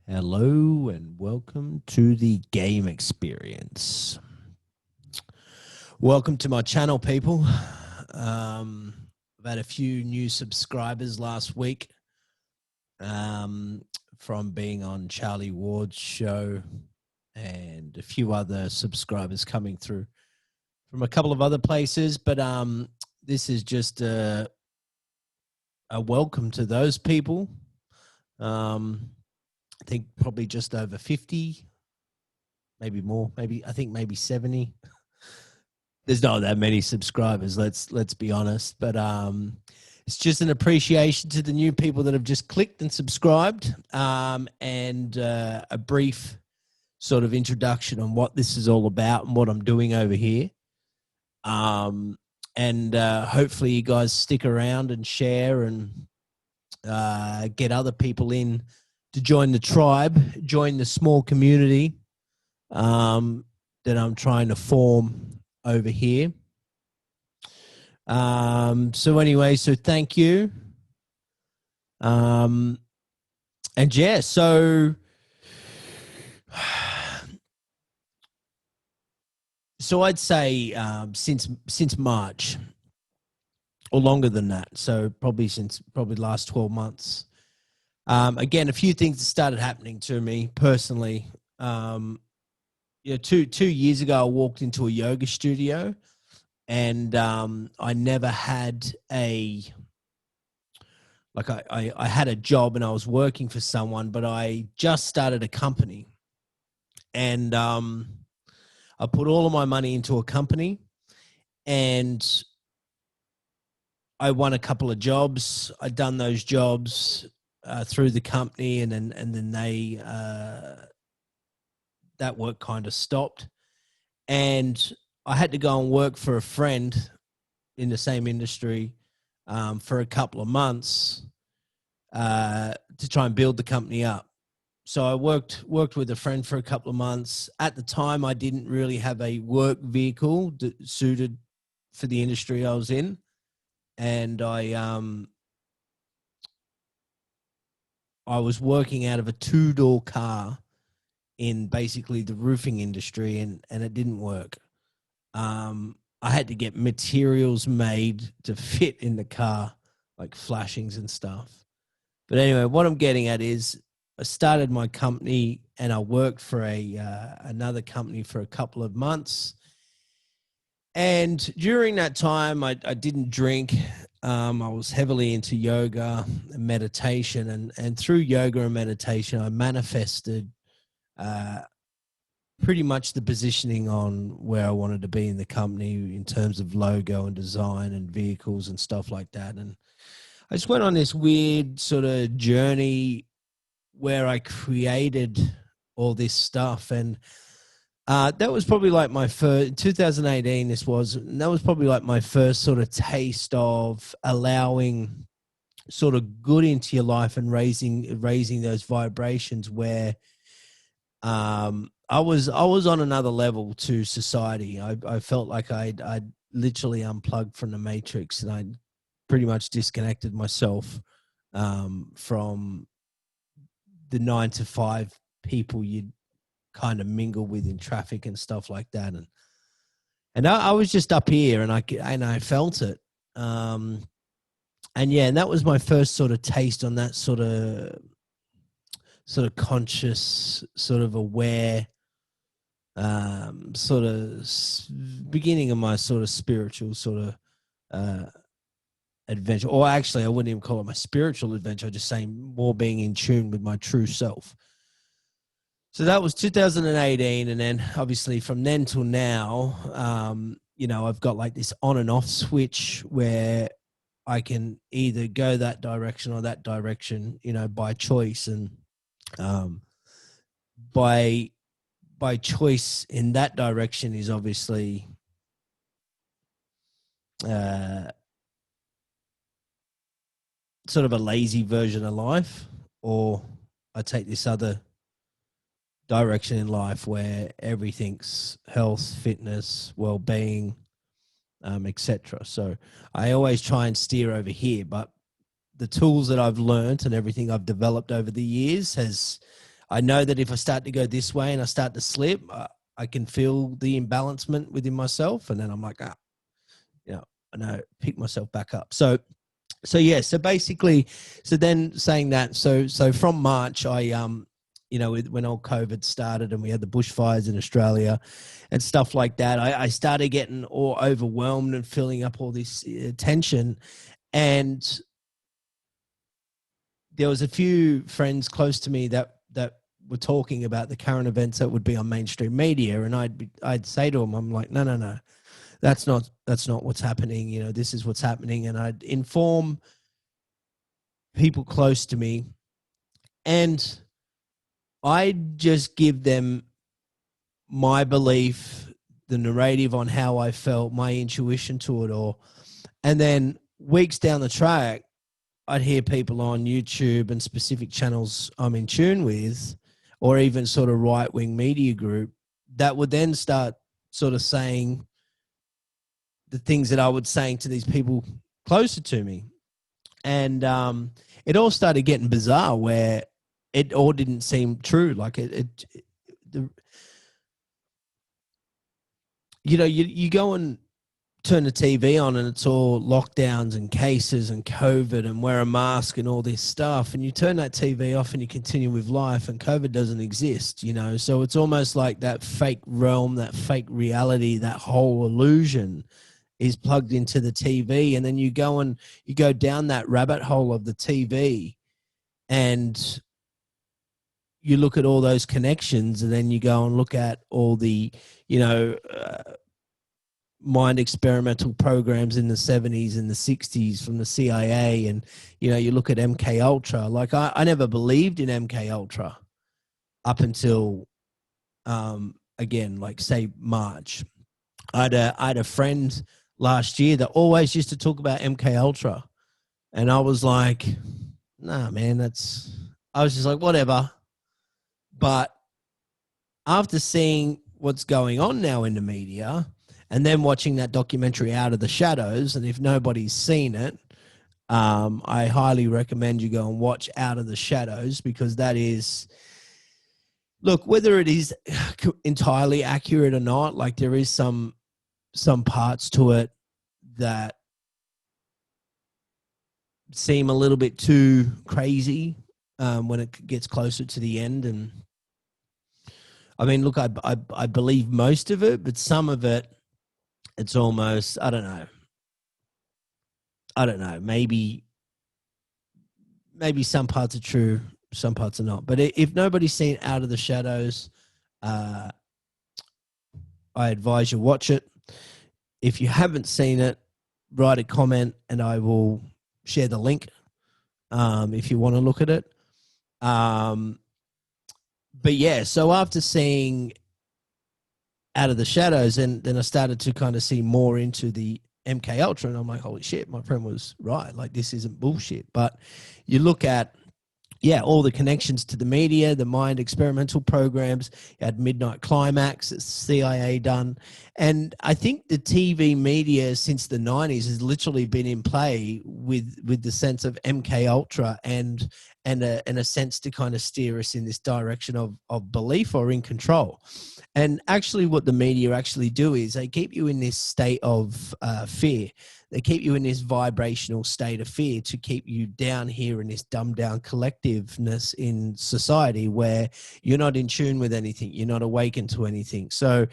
Hello and welcome to the game experience. Welcome to my channel, people. I've had a few new subscribers last week from being on Charlie Ward's show, and a few other subscribers coming through from a couple of other places. But this is just a welcome to those people. I think probably just over 50, maybe more, maybe 70. There's not that many subscribers, let's be honest, but it's just an appreciation to the new people that have just clicked and subscribed, and a brief sort of introduction on what this is all about and what I'm doing over here. And hopefully you guys stick around and share and get other people in to join the tribe, join the small community that I'm trying to form over here. So anyway, so thank you. And yeah, so I'd say since March, or longer than that. So probably last 12 months. Again, a few things started happening to me personally. Two years ago, I walked into a yoga studio, and I never had I had a job and I was working for someone, but I just started a company, and I put all of my money into a company, and I won a couple of jobs. I'd done those jobs through the company, and then they that work kind of stopped, and I had to go and work for a friend in the same industry for a couple of months to try and build the company up. So I worked with a friend for a couple of months. At the time, I didn't really have a work vehicle that suited for the industry I was in, and I was working out of a 2-door car in basically the roofing industry, and it didn't work. I had to get materials made to fit in the car, like flashings and stuff. But anyway, what I'm getting at is I started my company and I worked for another company for a couple of months. And during that time, I didn't drink. I was heavily into yoga and meditation. And through yoga and meditation, I manifested pretty much the positioning on where I wanted to be in the company in terms of logo and design and vehicles and stuff like that. And I just went on this weird sort of journey where I created all this stuff. And that was probably like my first, 2018 this was, and that was probably like my first sort of taste of allowing sort of good into your life and raising those vibrations where I was on another level to society. I felt like I'd literally unplugged from the matrix, and I pretty much disconnected myself from the 9 to 5 people you'd kind of mingle with in traffic and stuff like that. And I was just up here, and I felt it. And yeah, and that was my first sort of taste on that sort of conscious, sort of aware, sort of beginning of my sort of spiritual sort of adventure. Or actually, I wouldn't even call it my spiritual adventure. I'd just say more being in tune with my true self. So that was 2018, and then obviously from then till now, I've got like this on and off switch where I can either go that direction or that direction, by choice. And by choice in that direction is obviously sort of a lazy version of life, or I take this other direction in life where everything's health, fitness, well-being, etc. So I always try and steer over here, but the tools that I've learned and everything I've developed over the years has I know that if I start to go this way and I start to slip, I can feel the imbalancement within myself. And then I'm like, I know, pick myself back up. So yeah, so basically, so then saying that, so from March, I, when old COVID started and we had the bushfires in Australia and stuff like that, I started getting all overwhelmed and filling up all this tension. And there was a few friends close to me that were talking about the current events that would be on mainstream media, and I'd say to them, I'm like, no, that's not what's happening. This is what's happening, and I'd inform people close to me, and I'd just give them my belief, the narrative on how I felt, my intuition to it all, and then weeks down the track, I'd hear people on YouTube and specific channels I'm in tune with, or even sort of right-wing media group, that would then start sort of saying the things that I was saying to these people closer to me. And it all started getting bizarre where it all didn't seem true. Like you go and turn the TV on and it's all lockdowns and cases and COVID and wear a mask and all this stuff. And you turn that TV off and you continue with life and COVID doesn't exist, So it's almost like that fake realm, that fake reality, that whole illusion is plugged into the TV. And then you go down that rabbit hole of the TV and you look at all those connections, and then you go and look at all the, mind experimental programs in the 70s and the 60s from the CIA, and you look at MK Ultra. Like I never believed in MK Ultra up until again, like say March. I had a friend last year that always used to talk about MK Ultra, and I was like, nah, man, I was just like, whatever. But after seeing what's going on now in the media, and then watching that documentary Out of the Shadows, and if nobody's seen it, I highly recommend you go and watch Out of the Shadows, because that is, look, whether it is entirely accurate or not, like there is some parts to it that seem a little bit too crazy when it gets closer to the end. And I mean, look, I believe most of it, but some of it, it's almost, I don't know. Maybe some parts are true, some parts are not. But if nobody's seen Out of the Shadows, I advise you watch it. If you haven't seen it, write a comment and I will share the link if you want to look at it. But yeah, so after seeing Out of the Shadows, and then I started to kind of see more into the MK Ultra, and I'm like, holy shit, my friend was right. Like, this isn't bullshit. But you look at, all the connections to the media, the mind experimental programs. You had Midnight Climax, it's CIA done. And I think the TV media since the 90s has literally been in play with the sense of MK Ultra and a sense to kind of steer us in this direction of belief or in control. And actually what the media actually do is they keep you in this state of fear. They keep you in this vibrational state of fear to keep you down here in this dumbed down collectiveness in society where you're not in tune with anything. You're not awakened to anything. So,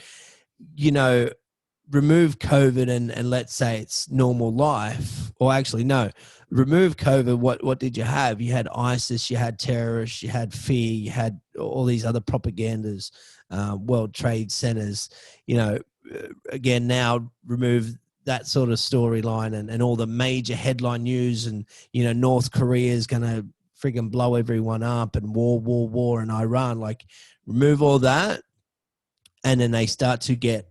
remove COVID and let's say it's normal life, or actually, no, remove COVID. What did you have? You had ISIS, you had terrorists, you had fear, you had all these other propagandas, World Trade Centers, again, now remove that sort of storyline and all the major headline news and, North Korea is going to friggin' blow everyone up and war in Iran, like remove all that. And then they start to get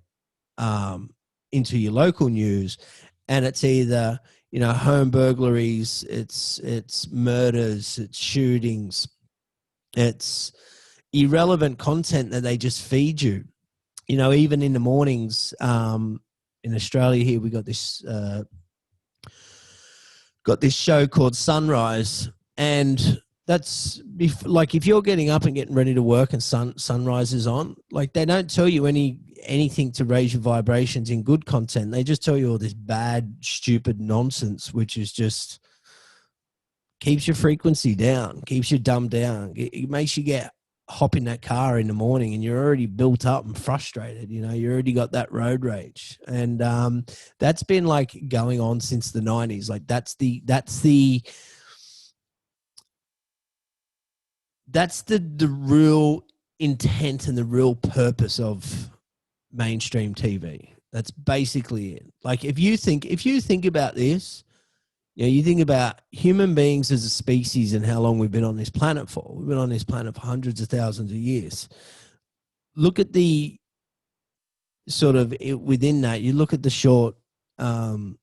into your local news, and it's either, home burglaries, it's murders, it's shootings, it's irrelevant content that they just feed you. Even in the mornings, in Australia here, we got this show called Sunrise, and like if you're getting up and getting ready to work and sunrise is on, like they don't tell you anything to raise your vibrations in good content. They just tell you all this bad, stupid nonsense, which is just keeps your frequency down, keeps you dumbed down. It makes you hop in that car in the morning and you're already built up and frustrated. You know, you already got that road rage. And that's been like going on since the 90s. Like that's the real intent and the real purpose of mainstream TV. That's basically it. Like if you think about this, you know, you think about human beings as a species and how long we've been on this planet for. We've been on this planet for hundreds of thousands of years. Look at the sort of within that, you look at the short, sort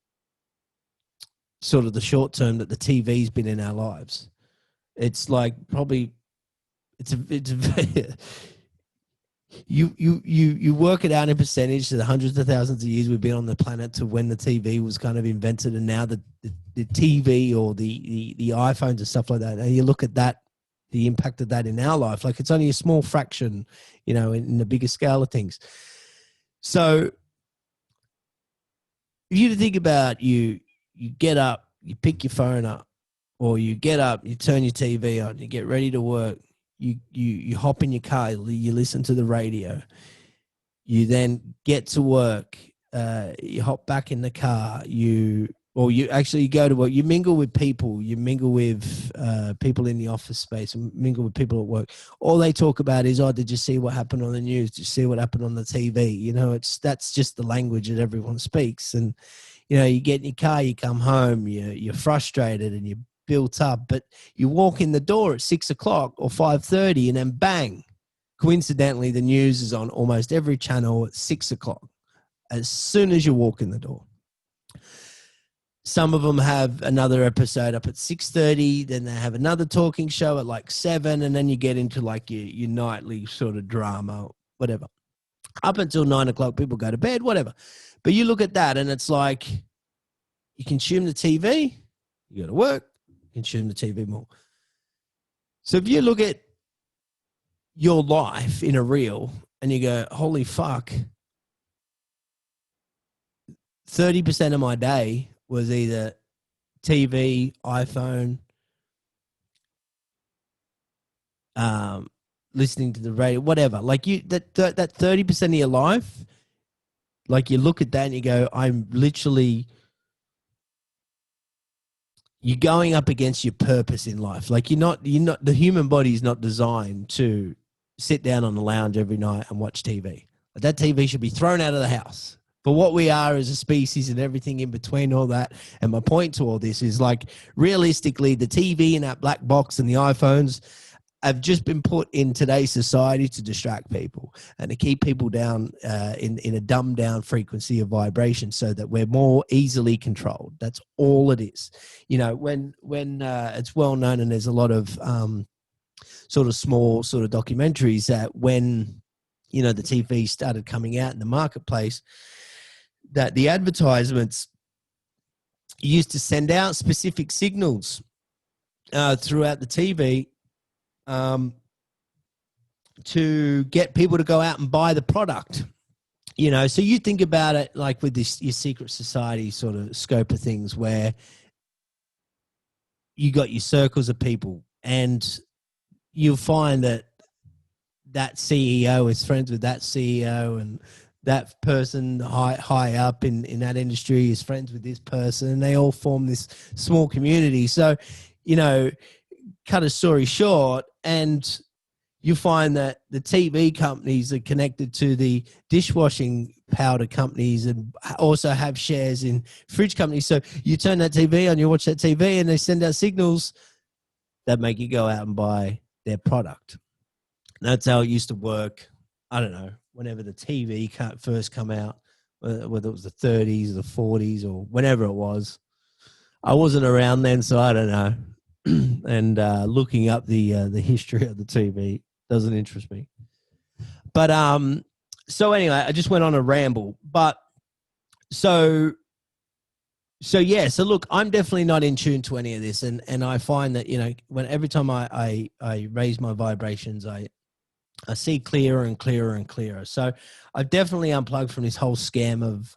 of the short term that the TV's been in our lives. It's like probably it's you work it out in percentage to the hundreds of thousands of years we've been on the planet to when the TV was kind of invented, and now the TV or the iPhones and stuff like that. And you look at that, the impact of that in our life, like it's only a small fraction, you know, in the bigger scale of things. So if you think about you get up, you pick your phone up, or you get up, you turn your TV on, you get ready to work. You hop in your car, you listen to the radio, you then get to work, you hop back in the car, you go to work, you mingle with people, people in the office space, and mingle with people at work. All they talk about is, oh, did you see what happened on the news? Did you see what happened on the TV? You know, that's just the language that everyone speaks. And, you know, you get in your car, you come home, you're frustrated and you're built up, but you walk in the door at 6 o'clock or 5:30 and then bang, coincidentally, the news is on almost every channel at 6 o'clock as soon as you walk in the door. Some of them have another episode up at 6:30, then they have another talking show at like 7, and then you get into like your nightly sort of drama, whatever. Up until 9 o'clock, people go to bed, whatever. But you look at that and it's like you consume the TV, you go to work, consume the TV more. So if you look at your life in a reel and you go, holy fuck, 30% of my day was either TV, iPhone, listening to the radio, whatever. Like that 30% of your life, like you look at that and you go, you're going up against your purpose in life. Like you're not, the human body is not designed to sit down on the lounge every night and watch TV. But that TV should be thrown out of the house. For what we are as a species and everything in between all that. And my point to all this is, like, realistically, the TV and that black box and the iPhones have just been put in today's society to distract people and to keep people down in a dumbed down frequency of vibration so that we're more easily controlled. That's all it is. You know, when it's well known, and there's a lot of sort of small sort of documentaries that when, you know, the TV started coming out in the marketplace, that the advertisements used to send out specific signals throughout the TV to get people to go out and buy the product. You know, so you think about it like with this, your secret society sort of scope of things, where you got your circles of people and you'll find that CEO is friends with that CEO, and that person high up in that industry is friends with this person, and they all form this small community. So, you know, cut a story short, and you find that the TV companies are connected to the dishwashing powder companies and also have shares in fridge companies. So you turn that TV on, you watch that TV, and they send out signals that make you go out and buy their product. And that's how it used to work. I don't know, whenever the TV first come out, whether it was the 30s or the 40s or whenever it was. I wasn't around then, so I don't know. And looking up the history of the TV doesn't interest me. But so anyway, I just went on a ramble. But so So yeah, so look, I'm definitely not in tune to any of this, and I find that, you know, when every time I raise my vibrations, I see clearer and clearer and clearer. So I've definitely unplugged from this whole scam of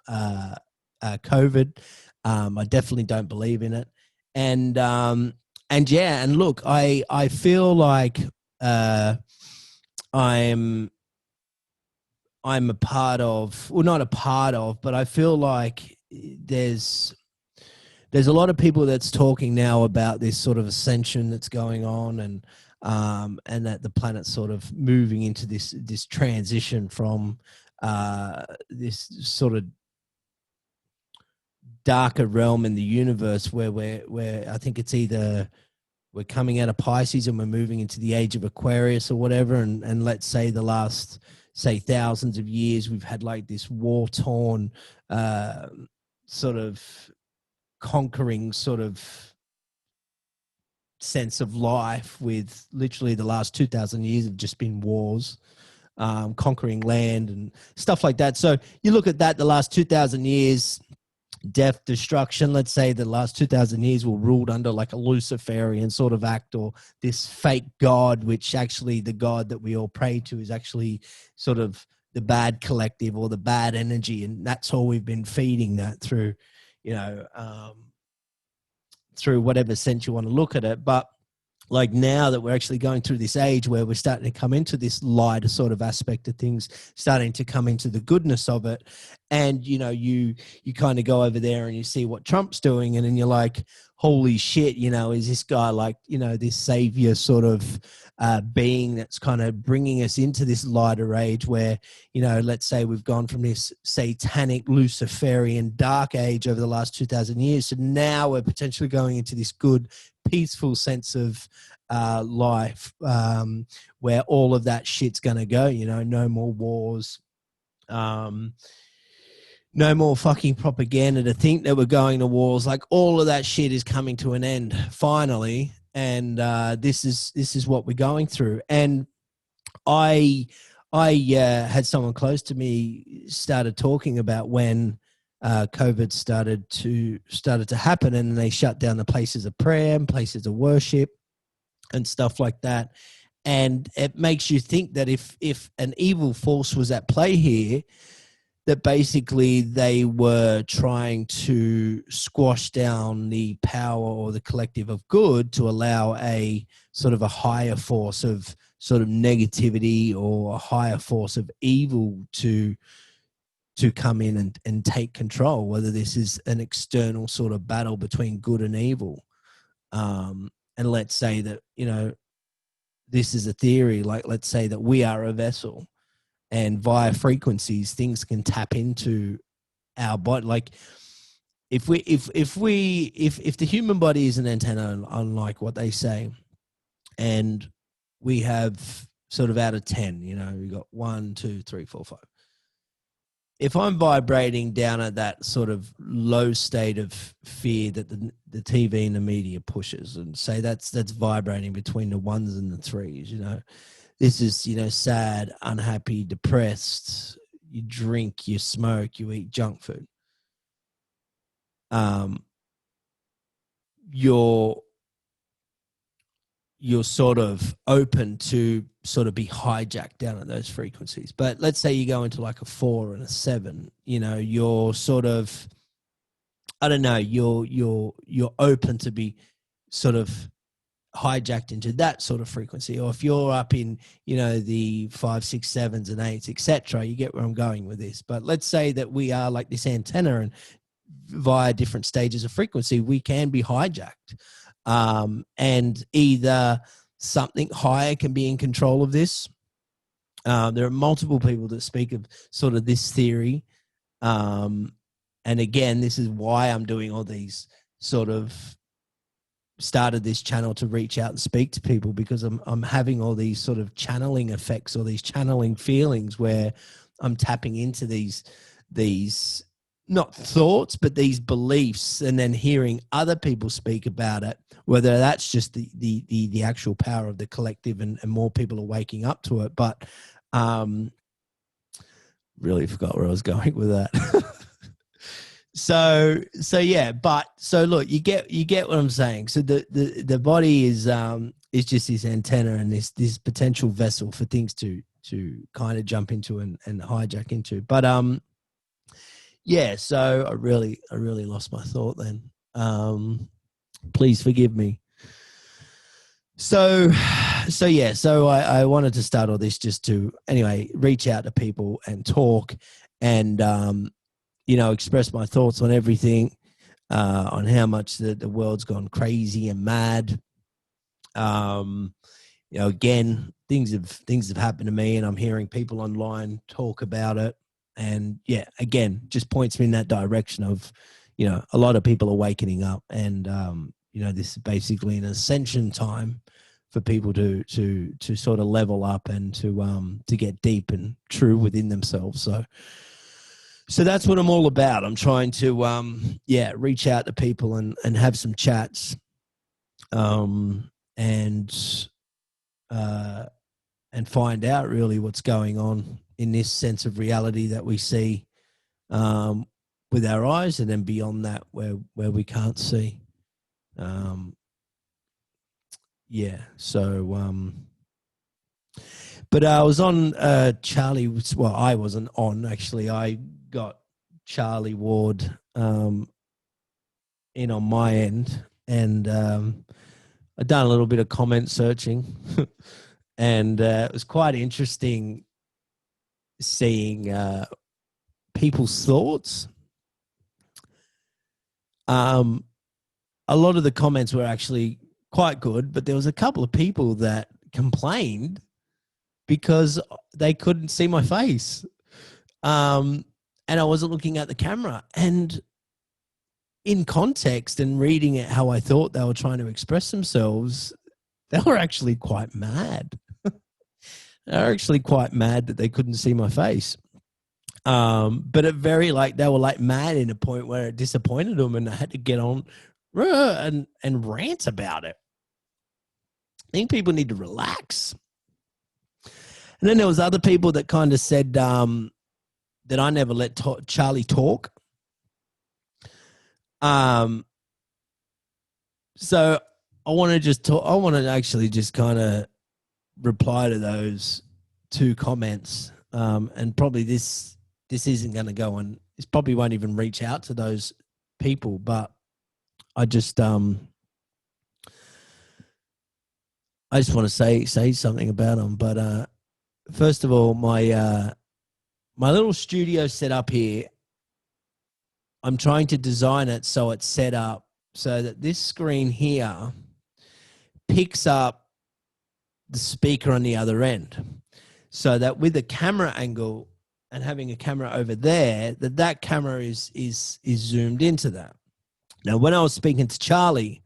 COVID. I definitely don't believe in it, and yeah, and look, I feel like uh, I'm I'm a part of, well, not a part of, but I feel like there's a lot of people that's talking now about this sort of ascension that's going on, and that the planet's sort of moving into this transition from this sort of darker realm in the universe where I think it's either we're coming out of Pisces and we're moving into the age of Aquarius or whatever, and let's say the last, say, thousands of years we've had like this war torn sort of conquering sort of sense of life, with literally the last 2,000 years have just been wars, conquering land and stuff like that. So you look at that, the last 2,000 years, death, destruction. Let's say the last 2,000 years were ruled under like a Luciferian sort of act, or this fake God, which actually the God that we all pray to is actually sort of the bad collective or the bad energy. And that's all we've been feeding that through, you know, through whatever sense you want to look at it. But like now that we're actually going through this age where we're starting to come into this lighter sort of aspect of things, starting to come into the goodness of it. And, you know, you kind of go over there and you see what Trump's doing, and then you're like, holy shit, you know, is this guy like, you know, this savior sort of being that's kind of bringing us into this lighter age where, you know, let's say we've gone from this satanic Luciferian dark age over the last 2,000 years. So now we're potentially going into this good, peaceful sense of life, where all of that shit's going to go, you know, no more wars, no more fucking propaganda to think that we're going to wars. Like all of that shit is coming to an end finally. And this is what we're going through. And I had someone close to me started talking about when COVID started to happen, and they shut down the places of prayer and places of worship and stuff like that. And it makes you think that if an evil force was at play here, that basically they were trying to squash down the power or the collective of good to allow a sort of a higher force of sort of negativity or a higher force of evil to come in and take control, whether this is an external sort of battle between good and evil. And let's say that, you know, this is a theory, like let's say that we are a vessel, and via frequencies things can tap into our body. Like if the human body is an antenna, unlike what they say, and we have sort of out of 10, you know, we got 1, 2, 3, 4, 5. If I'm vibrating down at that sort of low state of fear that the TV and the media pushes, and say that's vibrating between the 1s and the 3s, you know, this is, you know, sad, unhappy, depressed. You drink, you smoke, you eat junk food. You're sort of open to sort of be hijacked down at those frequencies. But let's say you go into like a 4 and a 7, you know, you're sort of, I don't know, you're open to be sort of hijacked into that sort of frequency. Or if you're up in, you know, the 5, 6, 7s and 8s, etc., you get where I'm going with this. But let's say that we are like this antenna, and via different stages of frequency we can be hijacked, and either something higher can be in control of this. There are multiple people that speak of sort of this theory, and again, this is why I'm doing all these sort of started this channel to reach out and speak to people, because I'm having all these sort of channeling effects or these channeling feelings where I'm tapping into these not thoughts, but these beliefs, and then hearing other people speak about it, whether that's just the actual power of the collective, and more people are waking up to it. But really forgot where I was going with that. so yeah, but so look, you get what I'm saying. So the body is just this antenna and this potential vessel for things to kind of jump into and hijack into. But yeah, so I really lost my thought then. Please forgive me. So yeah, so I wanted to start all this just to anyway reach out to people and talk and express my thoughts on everything, on how much the world's gone crazy and mad. Again, things have happened to me, and I'm hearing people online talk about it, and yeah, again, just points me in that direction of, a lot of people awakening up, and this is basically an ascension time for people to sort of level up and to get deep and true within themselves. So that's what I'm all about. I'm trying to reach out to people and have some chats, and find out really what's going on in this sense of reality that we see with our eyes, and then beyond that where we can't see. But I was on Charlie. Well, I wasn't on, actually. I got Charlie Ward in on my end, and I'd done a little bit of comment searching, and it was quite interesting seeing people's thoughts. A lot of the comments were actually quite good, but there was a couple of people that complained because they couldn't see my face, and I wasn't looking at the camera. And in context and reading it how I thought they were trying to express themselves, they were actually quite mad. They were actually quite mad that they couldn't see my face. But they were like mad in a point where it disappointed them, and I had to get on and rant about it. I think people need to relax. And then there was other people that kind of said that I never let Charlie talk. So I want to just talk. I want to actually just kind of reply to those two comments, and probably this isn't going to go on. This probably won't even reach out to those people, but I just want to say something about them. But first of all, my little studio set up here, I'm trying to design it so it's set up so that this screen here picks up the speaker on the other end, so that with the camera angle and having a camera over there, that camera is zoomed into that. Now, when I was speaking to Charlie,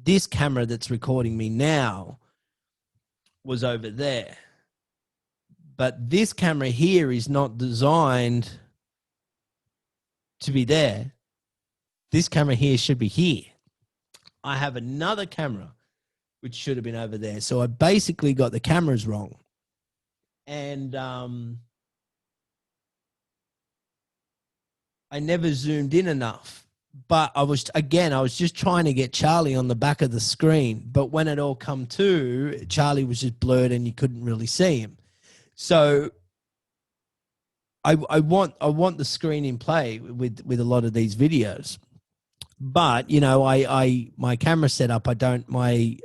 this camera that's recording me now was over there. But this camera here is not designed to be there. This camera here should be here. I have another camera which should have been over there. So I basically got the cameras wrong. And I never zoomed in enough. But I was just trying to get Charlie on the back of the screen. But when it all come to, Charlie was just blurred and you couldn't really see him. So I want the screen in play with a lot of these videos. But my camera setup, my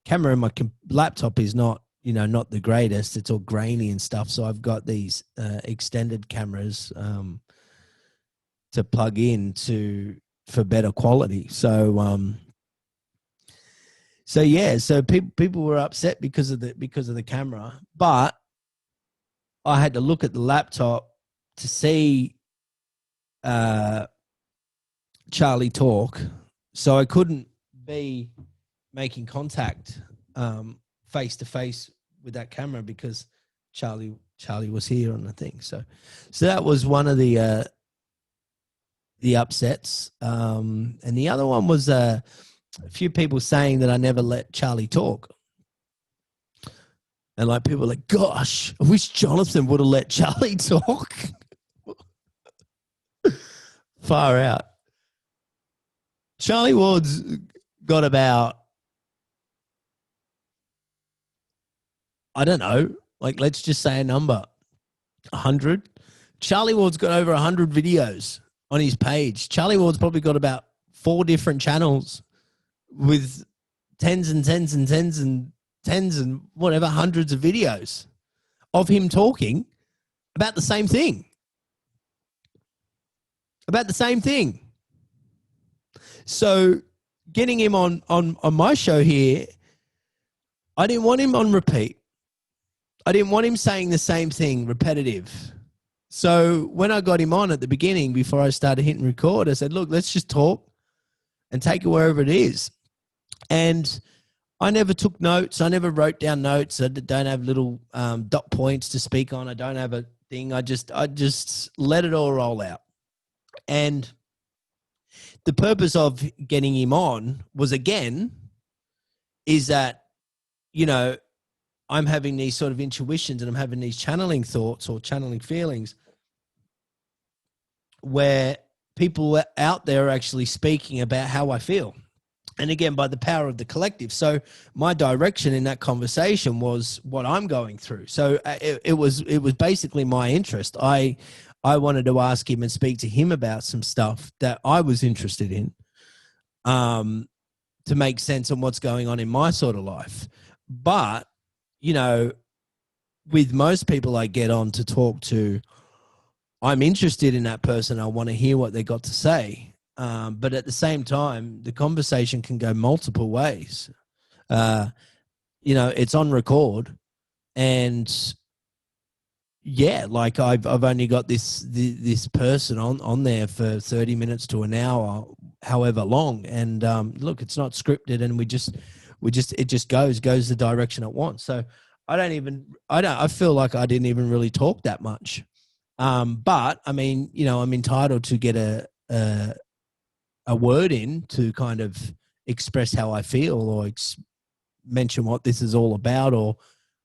camera and my laptop is not not the greatest. It's all grainy and stuff. So I've got these extended cameras to plug in for better quality. So people were upset because of the camera, but I had to look at the laptop to see Charlie talk, so I couldn't be making contact face to face with that camera because Charlie was here on the thing. So that was one of the upsets, and the other one was a few people saying that I never let Charlie talk. And like people are like, gosh, I wish Jonathan would have let Charlie talk. Far out. Charlie Ward's got about, I don't know, like let's just say a number, 100. Charlie Ward's got over 100 videos on his page. Charlie Ward's probably got about 4 different channels with tens and tens and tens and tens and whatever, hundreds of videos of him talking about the same thing. About the same thing. So getting him on my show here, I didn't want him on repeat. I didn't want him saying the same thing, repetitive. So when I got him on at the beginning, before I started hitting record, I said, look, let's just talk and take it wherever it is. And I never took notes. I never wrote down notes. I don't have little dot points to speak on. I don't have a thing. I just let it all roll out. And the purpose of getting him on was, again, is that, you know, I'm having these sort of intuitions and I'm having these channeling thoughts or channeling feelings where people out there are actually speaking about how I feel. And again, by the power of the collective. So my direction in that conversation was what I'm going through. So it was basically my interest. I wanted to ask him and speak to him about some stuff that I was interested in, to make sense of what's going on in my sort of life. But, you know, with most people I get on to talk to, I'm interested in that person. I want to hear what they got to say. But at the same time, the conversation can go multiple ways. You know, it's on record, and yeah, like I've only got this person on there for 30 minutes to an hour, however long. And look, it's not scripted, and it just goes the direction it wants. So I feel like I didn't even really talk that much. But I mean, you know, I'm entitled to get a word in to kind of express how I feel, or mention what this is all about, or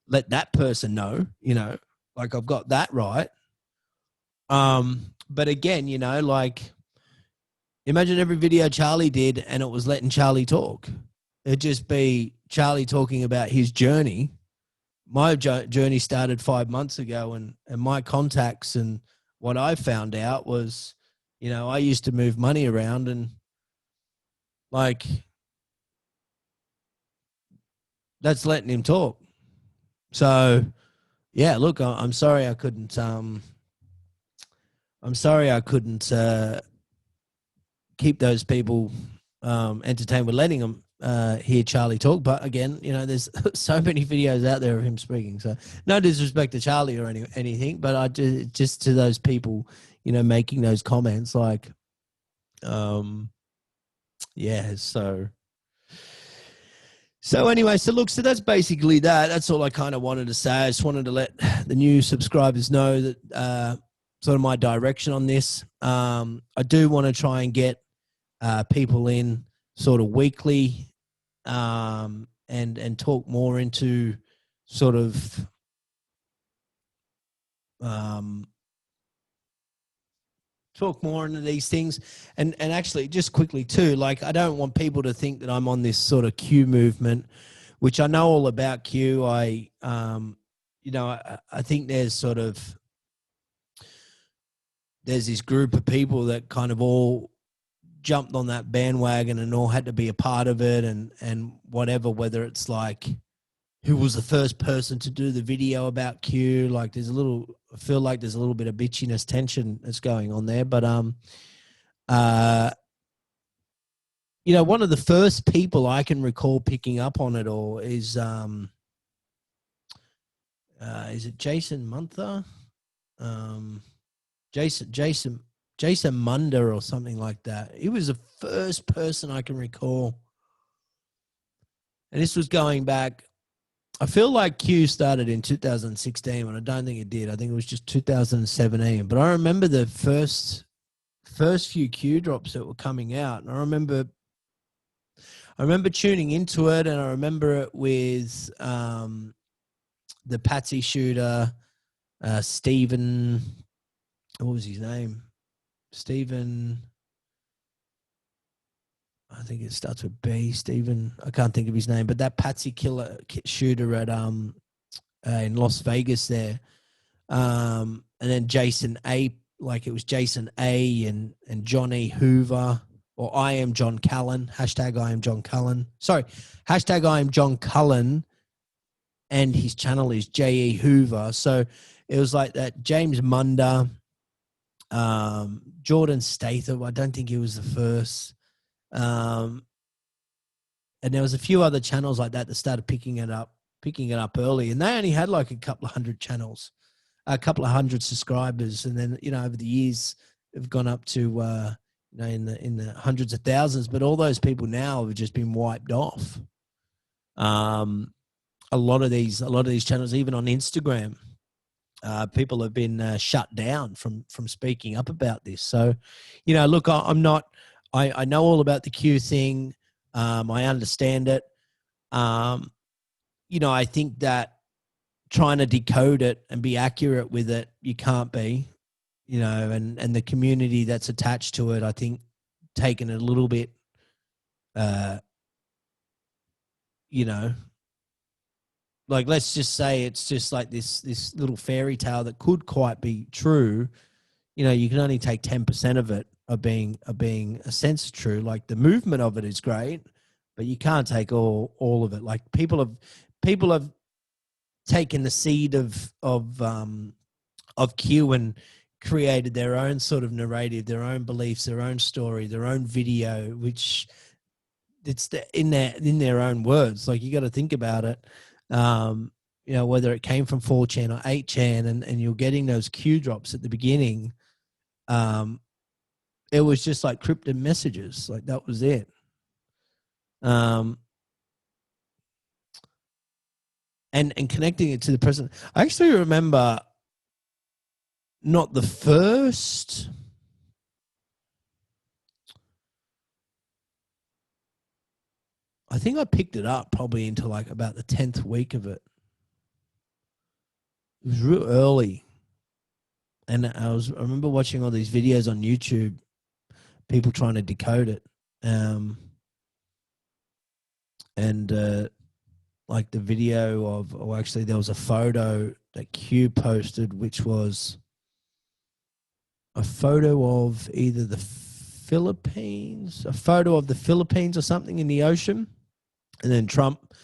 let that person know, you know, like I've got that right. But again, you know, like imagine every video Charlie did and it was letting Charlie talk. It'd just be Charlie talking about his journey. My journey started 5 months ago, and my contacts and what I found out was, you know, I used to move money around, and like that's letting him talk. So yeah, look, I'm sorry I couldn't keep those people entertained with letting them hear Charlie talk. But again, you know, there's so many videos out there of him speaking. So no disrespect to Charlie or anything, but I just to those people, you know, making those comments, like, yeah. So anyway, so that's basically that. That's all I kind of wanted to say. I just wanted to let the new subscribers know that sort of my direction on this. I do want to try and get people in sort of weekly, and talk more into sort of talk more into these things, and actually just quickly too, like I don't want people to think that I'm on this sort of Q movement, which I know all about Q. I you know, I think there's this group of people that kind of all jumped on that bandwagon and all had to be a part of it, and whatever, whether it's like who was the first person to do the video about Q. Like I feel like there's a little bit of bitchiness, tension that's going on there. But you know, one of the first people I can recall picking up on it all is it Jason Munther? Jason Munder or something like that. He was the first person I can recall. And this was going back, I feel like Q started in 2016, but I don't think it did. I think it was just 2017. But I remember the first few Q drops that were coming out, and I remember tuning into it, and I remember it with the Patsy shooter, Stephen, what was his name? Stephen, I think it starts with B. Stephen, I can't think of his name, but that Patsy killer shooter at in Las Vegas there, and then Jason A. Like it was Jason A. and Johnny Hoover, or I am John Cullen. Hashtag I am John Cullen. Sorry, hashtag I am John Cullen, and his channel is J.E. Hoover. So it was like that. James Munda, Jordan Statham. I don't think he was the first. And there was a few other channels like that started picking it up early, and they only had like a couple of hundred channels, a couple of hundred subscribers, and then over the years have gone up to in the hundreds of thousands. But all those people now have just been wiped off. A lot of these channels, even on Instagram, people have been shut down from speaking up about this. So, look, I'm not. I know all about the Q thing. I understand it. I think that trying to decode it and be accurate with it, you can't be. And the community that's attached to it, I think, taken it a little bit. Like, let's just say it's just like this little fairy tale that could quite be true. You can only take 10% of it of being a sense true. Like, the movement of it is great, but you can't take all of it. Like, people have taken the seed of Q and created their own sort of narrative, their own beliefs, their own story, their own video, which it's in their own words. Like, you got to think about it. Whether it came from 4chan or 8chan, and you're getting those Q drops at the beginning. It was just like cryptic messages. Like, that was it. And connecting it to the present. I actually remember not the first. I think I picked it up probably into like about the 10th week of it. It was real early. And I remember watching all these videos on YouTube, people trying to decode it. Like the video of, or actually there was a photo that Q posted, which was a photo of either the Philippines, a photo of the Philippines or something in the ocean. And then Trump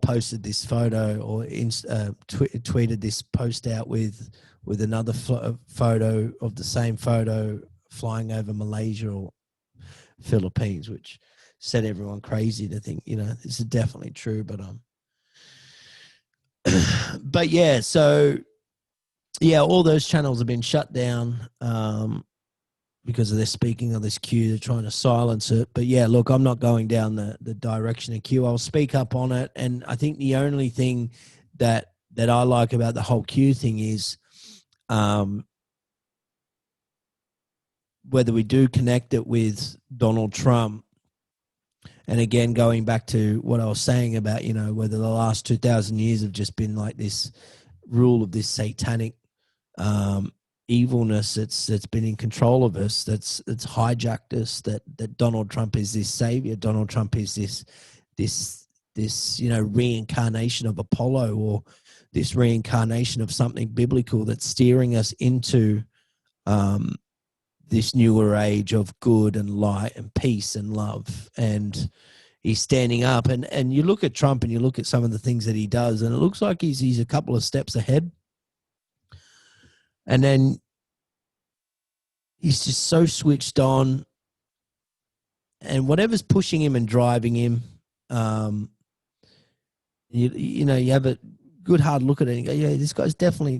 posted this photo, or tweeted this post out with another photo of the same photo flying over Malaysia or Philippines, which set everyone crazy to think, this is definitely true. But but yeah, so yeah, all those channels have been shut down because of their speaking of this Q. They're trying to silence it. But yeah, look, I'm not going down the direction of Q. I'll speak up on it. And I think the only thing that I like about the whole Q thing is whether we do connect it with Donald Trump. And again, going back to what I was saying about, whether the last 2,000 years have just been like this rule of this satanic evilness that's been in control of us, that's hijacked us, that Donald Trump is this savior. Donald Trump is this reincarnation of Apollo, or this reincarnation of something biblical that's steering us into this newer age of good and light and peace and love. And he's standing up, and you look at Trump and you look at some of the things that he does, and it looks like he's a couple of steps ahead. And then he's just so switched on, and whatever's pushing him and driving him, you have a good hard look at it and go, yeah, this guy's definitely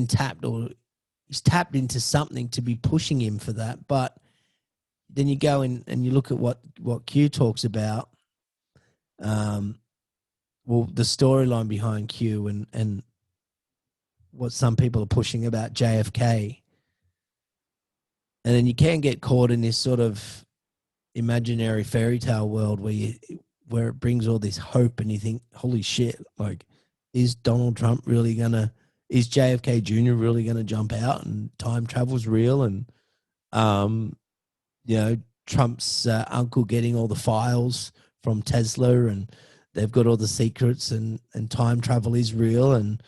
tapped, or he's tapped into something to be pushing him for that. But then you go in and you look at what Q talks about. The storyline behind Q and what some people are pushing about JFK. And then you can get caught in this sort of imaginary fairy tale world where where it brings all this hope, and you think, holy shit, like, is Donald Trump really gonna, is JFK Jr. really gonna jump out and time travel's real? And um, you know, Trump's uncle getting all the files from Tesla, and they've got all the secrets, and time travel is real. And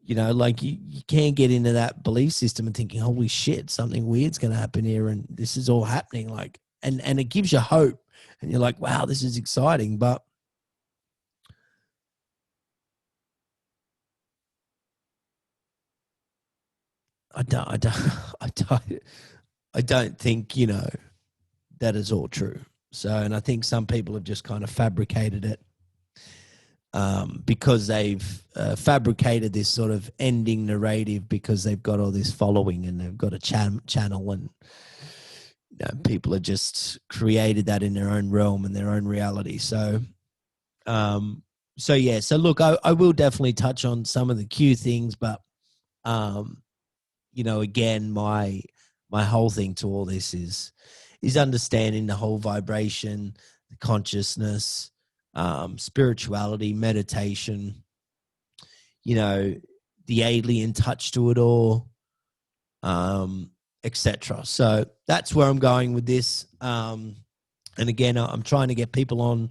you know, like, you can't get into that belief system and thinking, holy shit, something weird's going to happen here, and this is all happening. Like, and it gives you hope, and you're like, wow, this is exciting. But I don't, I don't, I don't, I don't think, you know, that is all true. So, and I think some people have just kind of fabricated it, because they've fabricated this sort of ending narrative, because they've got all this following, and they've got a channel, and you know, people have just created that in their own realm and their own reality. So, so yeah. So look, I will definitely touch on some of the Q things, but um, you know, again, my whole thing to all this is understanding the whole vibration, the consciousness, spirituality, meditation, you know, the alien touch to it all, etc. So that's where I'm going with this. And again, I'm trying to get people on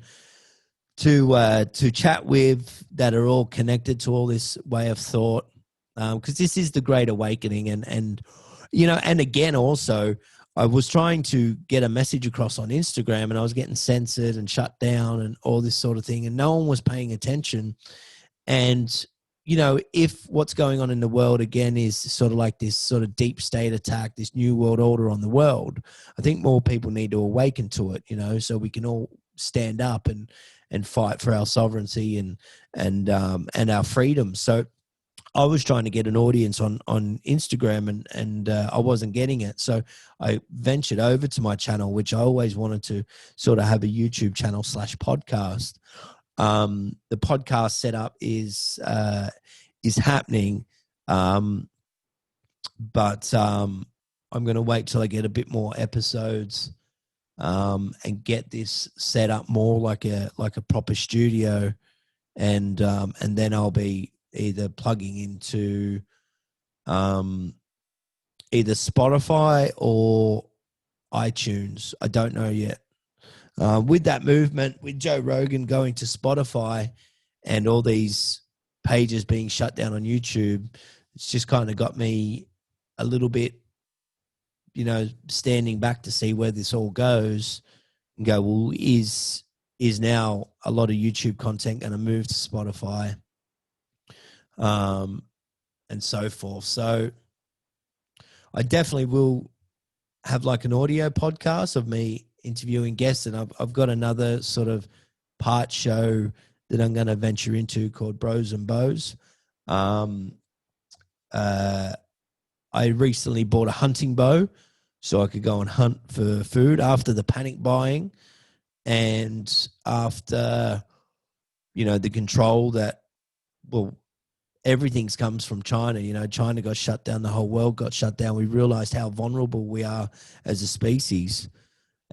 to chat with that are all connected to all this way of thought, because this is the Great Awakening. And you know, and again, also, I was trying to get a message across on Instagram, and I was getting censored and shut down and all this sort of thing, and no one was paying attention. And you know, if what's going on in the world again is sort of like this sort of deep state attack, this new world order on the world, I think more people need to awaken to it, you know, so we can all stand up and fight for our sovereignty and our freedom. So I was trying to get an audience on Instagram, and I wasn't getting it. So I ventured over to my channel, which I always wanted to sort of have a YouTube channel / podcast. The podcast setup is happening, but I'm going to wait till I get a bit more episodes, and get this set up more like a proper studio, and then I'll be either plugging into either Spotify or iTunes. I don't know yet. With that movement, with Joe Rogan going to Spotify and all these pages being shut down on YouTube, it's just kind of got me a little bit, you know, standing back to see where this all goes, and go, well, is now a lot of YouTube content going to move to Spotify, and so forth. So I definitely will have like an audio podcast of me interviewing guests, and I've got another sort of part show that I'm going to venture into called Bros and Bows. I recently bought a hunting bow so I could go and hunt for food after the panic buying, and after, you know, the control that, well, everything's comes from China. You know, China got shut down, the whole world got shut down. We realized how vulnerable we are as a species.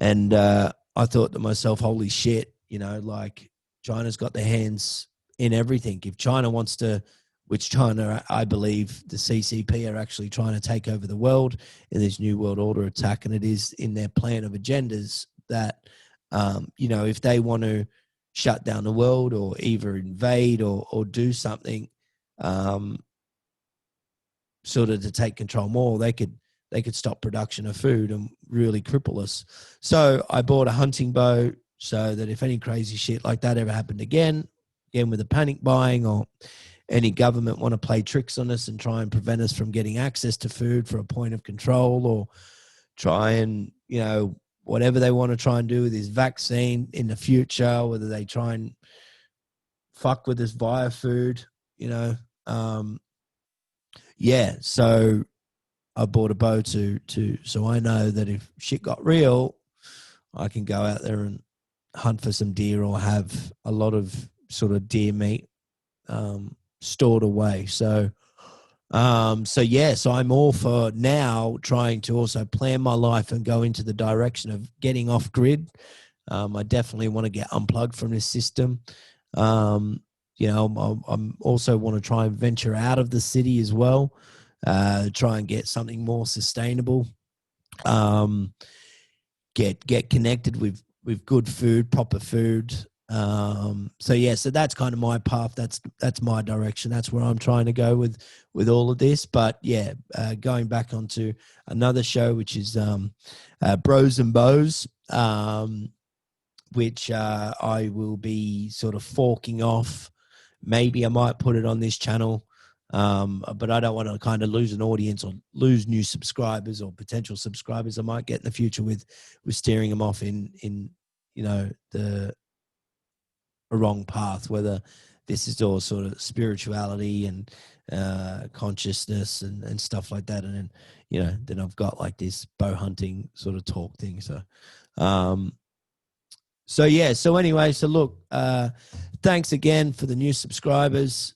And I thought to myself, holy shit, you know, like, China's got their hands in everything. If China wants to, which China, I believe the CCP are actually trying to take over the world in this new world order attack, and it is in their plan of agendas that, you know, if they want to shut down the world or either invade or do something, sort of to take control more, they could stop production of food and really cripple us. So I bought a hunting bow so that if any crazy shit like that ever happened again with the panic buying, or any government want to play tricks on us and try and prevent us from getting access to food for a point of control, or try and, you know, whatever they want to try and do with this vaccine in the future, whether they try and fuck with us via food, you know. Yeah, so I bought a bow so I know that if shit got real, I can go out there and hunt for some deer, or have a lot of sort of deer meat stored away. So yeah, so I'm all for now trying to also plan my life and go into the direction of getting off grid, I definitely want to get unplugged from this system. I'm also want to try and venture out of the city as well, try and get something more sustainable. Get connected with good food, proper food. So that's kind of my path. That's my direction. That's where I'm trying to go with all of this. But yeah, going back onto another show, which is Bros and Bows, which I will be sort of forking off. Maybe I might put it on this channel. But I don't want to kind of lose an audience or lose new subscribers or potential subscribers I might get in the future with steering them off in the wrong path, whether this is all sort of spirituality and consciousness and stuff like that. And then I've got like this bow hunting sort of talk thing. So anyway, so look, thanks again for the new subscribers.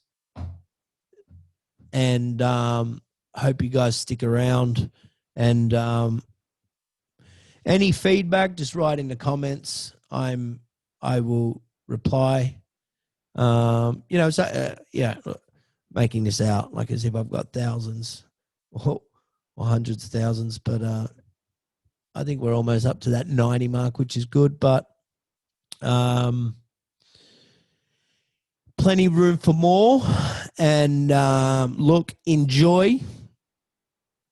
And hope you guys stick around. And any feedback, just write in the comments. I will reply. Making this out like as if I've got thousands or hundreds of thousands, but I think we're almost up to that 90 mark, which is good. But plenty room for more. And look, enjoy,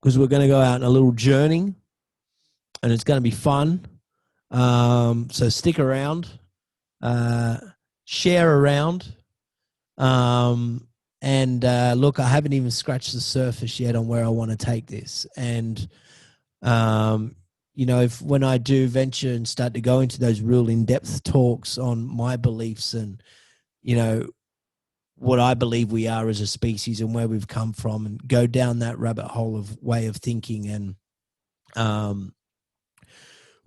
because we're going to go out on a little journey and it's going to be fun. So stick around, share around. And look, I haven't even scratched the surface yet on where I want to take this. And, if when I do venture and start to go into those real in-depth talks on my beliefs and, what I believe we are as a species and where we've come from, and go down that rabbit hole of way of thinking. And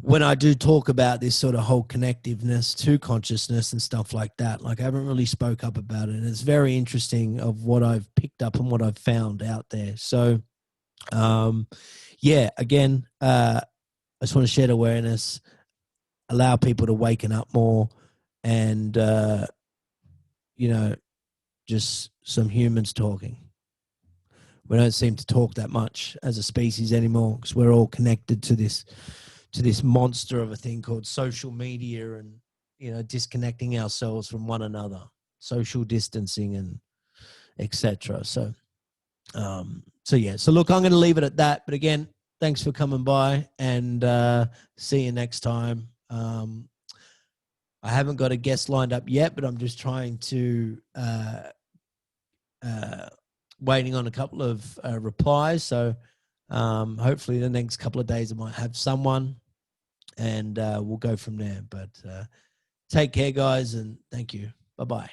when I do talk about this sort of whole connectiveness to consciousness and stuff like that, like I haven't really spoke up about it. And it's very interesting of what I've picked up and what I've found out there. So, again, I just want to shed awareness, allow people to waken up more, and, just some humans talking. We don't seem to talk that much as a species anymore, because we're all connected to this monster of a thing called social media, and disconnecting ourselves from one another, social distancing, and etc. So look, I'm going to leave it at that. But again, thanks for coming by, and see you next time. I haven't got a guest lined up yet, but I'm just trying to waiting on a couple of replies. So hopefully the next couple of days I might have someone, and we'll go from there. But take care, guys, and thank you. Bye-bye.